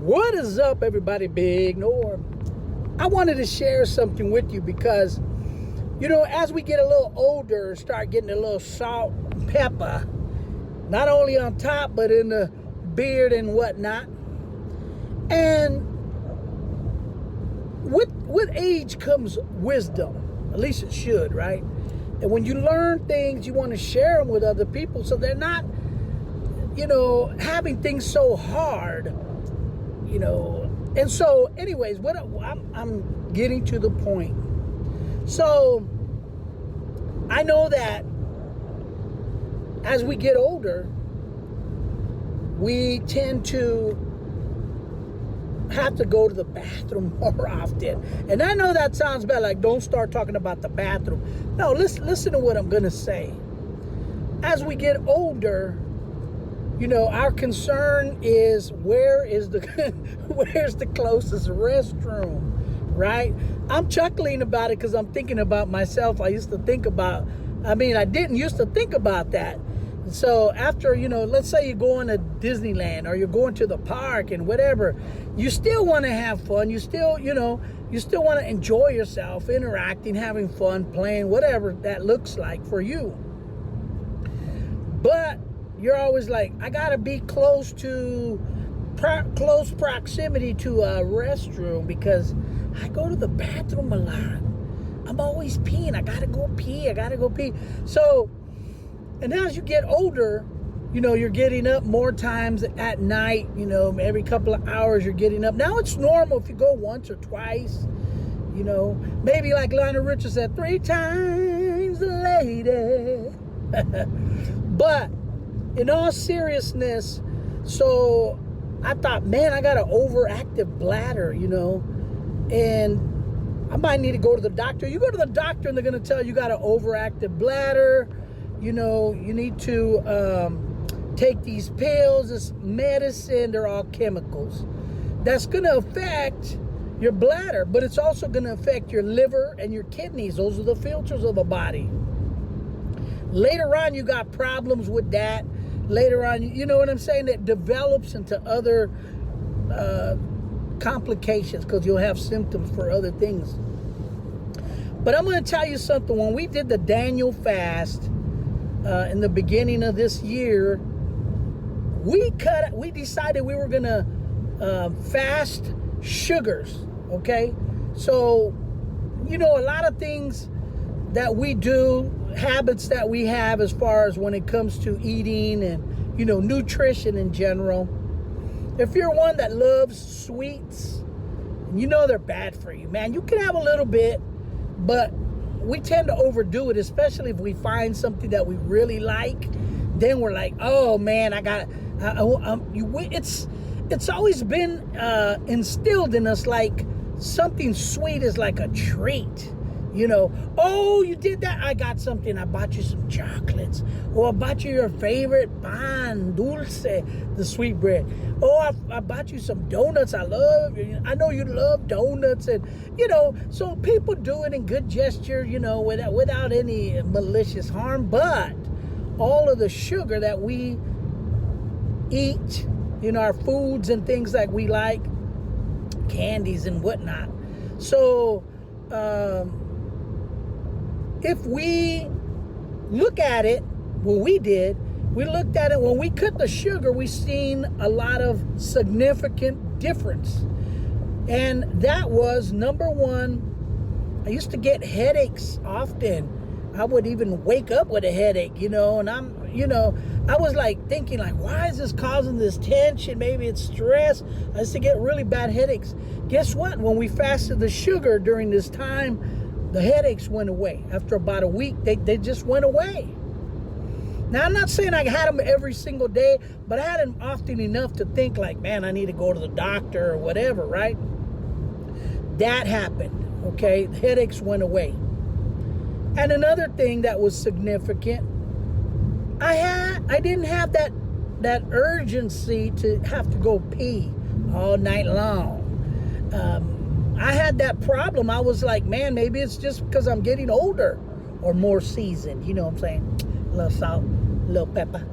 What is up, everybody? Big Norm. I wanted to share something with you because, as we get a little older, start getting a little salt and pepper, not only on top, but in the beard and whatnot. And with age comes wisdom. At least it should, right? And when you learn things, you want to share them with other people so they're not, having things so hard, And so, anyways, I'm getting to the point. So, I know that as we get older, we tend to have to go to the bathroom more often. And I know that sounds bad, like don't start talking about the bathroom. No, listen to what I'm going to say. As we get older, our concern is where's the closest restroom, right? I'm chuckling about it because I'm thinking about myself. I didn't used to think about that. So after, let's say you're going to Disneyland or you're going to the park and whatever, you still want to have fun. You still, you still want to enjoy yourself, interacting, having fun, playing, whatever that looks like for you. But you're always like, I gotta be close proximity to a restroom because I go to the bathroom a lot. I'm always peeing. I gotta go pee. So, and as you get older, you're getting up more times at night. Every couple of hours you're getting up. Now it's normal if you go once or twice. Maybe like Lionel Richie said, 3 times a lady. But in all seriousness, so I thought, man, I got an overactive bladder, and I might need to go to the doctor. You go to the doctor and they're going to tell you got an overactive bladder. You need to take these pills, this medicine, they're all chemicals. That's going to affect your bladder, but it's also going to affect your liver and your kidneys. Those are the filters of the body. Later on, you got problems with that. Later on, you know what I'm saying? That develops into other complications because you'll have symptoms for other things. But I'm going to tell you something. When we did the Daniel fast in the beginning of this year, we decided we were going to fast sugars. Okay, so a lot of things that we do, habits that we have as far as when it comes to eating and nutrition in general. If you're one that loves sweets, they're bad for you, man. You can have a little bit, but we tend to overdo it, especially if we find something that we really like. Then we're like, oh man, it's always been instilled in us like something sweet is like a treat. Oh, you did that? I got something. I bought you some chocolates. Or I bought you your favorite pan dulce, the sweet bread. Oh, I bought you some donuts. I know you love donuts. And, so people do it in good gesture, without any malicious harm. But all of the sugar that we eat, our foods and things that we like, candies and whatnot. So, if we look at it, we looked at it, when we cut the sugar, we seen a lot of significant difference. And that was, number one, I used to get headaches often. I would even wake up with a headache, and I was like thinking like, why is this causing this tension? Maybe it's stress. I used to get really bad headaches. Guess what? When we fasted the sugar during this time, the headaches went away. After about a week, they just went away. Now, I'm not saying I had them every single day, but I had them often enough to think like, man, I need to go to the doctor or whatever, right? That happened, okay? The headaches went away. And another thing that was significant, I didn't have that urgency to have to go pee all night long. I had that problem. I was like, man, maybe it's just because I'm getting older or more seasoned. You know what I'm saying? A little salt, a little pepper.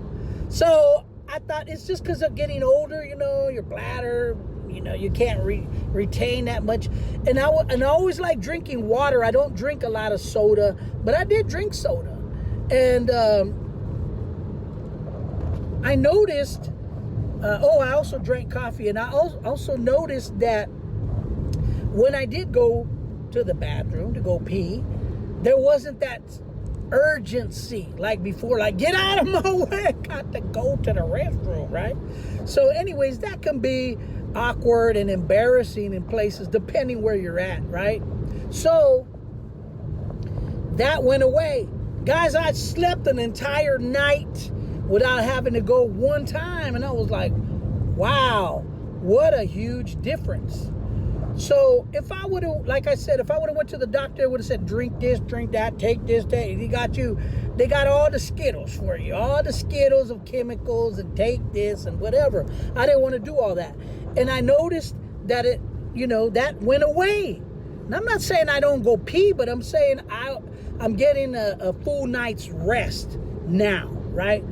So I thought it's just because of getting older, your bladder, you can't retain that much. And I always like drinking water. I don't drink a lot of soda, but I did drink soda. And I noticed, I also drank coffee. And I also noticed that when I did go to the bathroom to go pee, there wasn't that urgency like before, like, get out of my way, I got to go to the restroom, right? So anyways, that can be awkward and embarrassing in places depending where you're at, right? So that went away. Guys, I slept an entire night without having to go one time, and I was like, wow, what a huge difference. So if I would have, like I said, if I would have went to the doctor, I would have said, drink this, drink that, take this, take. They got all the Skittles for you, all the Skittles of chemicals, and take this and whatever. I didn't want to do all that. And I noticed that that went away. And I'm not saying I don't go pee, but I'm saying I'm getting a full night's rest now, right?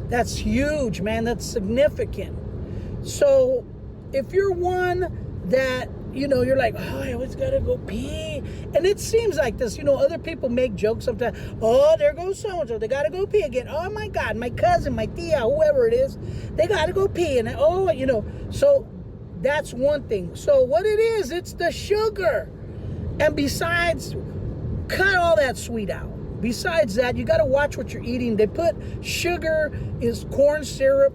That's huge, man. That's significant. So if you're one that, you're like, oh, I always gotta go pee. And it seems like this, other people make jokes sometimes. Oh, there goes so-and-so. They gotta go pee again. Oh my God, my cousin, my tia, whoever it is, they gotta go pee. And so that's one thing. So what it is, it's the sugar. And besides, cut all that sweet out. Besides that, you gotta watch what you're eating. They put sugar is corn syrup,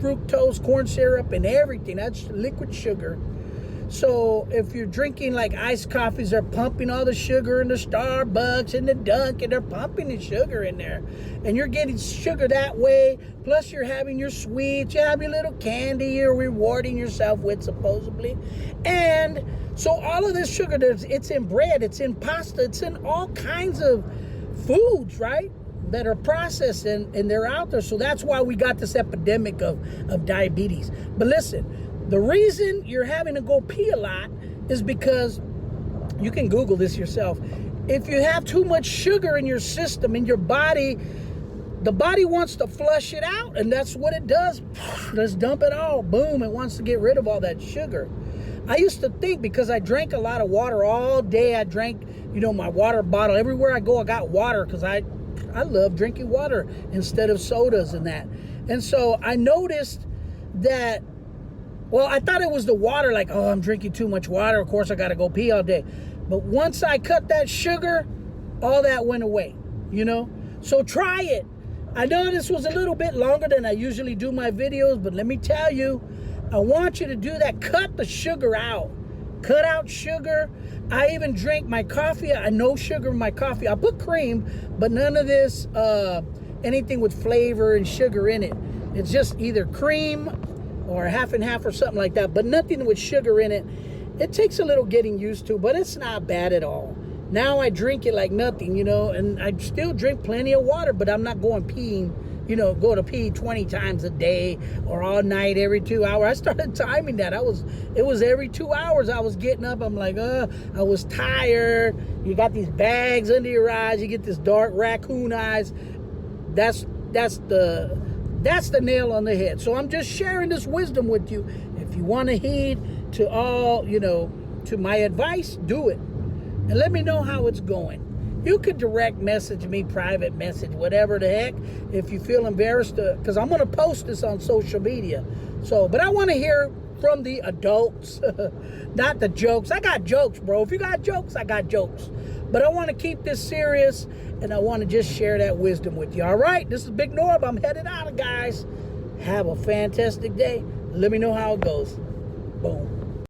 fructose corn syrup and everything. That's liquid sugar. So if you're drinking like iced coffees, they're pumping all the sugar in the Starbucks and the Dunkin', they're pumping the sugar in there. And you're getting sugar that way. Plus you're having your sweets, you have your little candy you're rewarding yourself with, supposedly. And so all of this sugar, it's in bread, it's in pasta, it's in all kinds of foods, right? That are processed and they're out there. So that's why we got this epidemic of diabetes. But listen, the reason you're having to go pee a lot is because, you can Google this yourself, if you have too much sugar in your system, in your body, the body wants to flush it out, and that's what it does. Let's dump it all. Boom, it wants to get rid of all that sugar. I used to think, because I drank a lot of water all day, I drank, my water bottle. Everywhere I go, I got water, because I love drinking water instead of sodas and that. And so I noticed that, I thought it was the water, like, oh, I'm drinking too much water, of course I got to go pee all day. But once I cut that sugar, all that went away, So try it. I know this was a little bit longer than I usually do my videos, but let me tell you, I want you to do that. Cut the sugar out. Cut out sugar. I even drink my coffee. I no sugar in my coffee. I put cream, but none of this, anything with flavor and sugar in it. It's just either cream or half and half or something like that, but nothing with sugar in it. It takes a little getting used to, but it's not bad at all. Now I drink it like nothing, and I still drink plenty of water, but I'm not going peeing, go to pee 20 times a day or all night every 2 hours. I started timing that. It was every 2 hours I was getting up. I'm like, I was tired. You got these bags under your eyes. You get this dark raccoon eyes. That's the nail on the head. So I'm just sharing this wisdom with you. If you want to heed to all, to my advice, do it. And let me know how it's going. You could direct message me, private message, whatever the heck, if you feel embarrassed, because I'm going to post this on social media. So, but I want to hear from the adults, not the jokes. I got jokes, bro. If you got jokes, I got jokes. But I want to keep this serious, and I want to just share that wisdom with you. All right, this is Big Norb. I'm headed out, guys. Have a fantastic day. Let me know how it goes. Boom.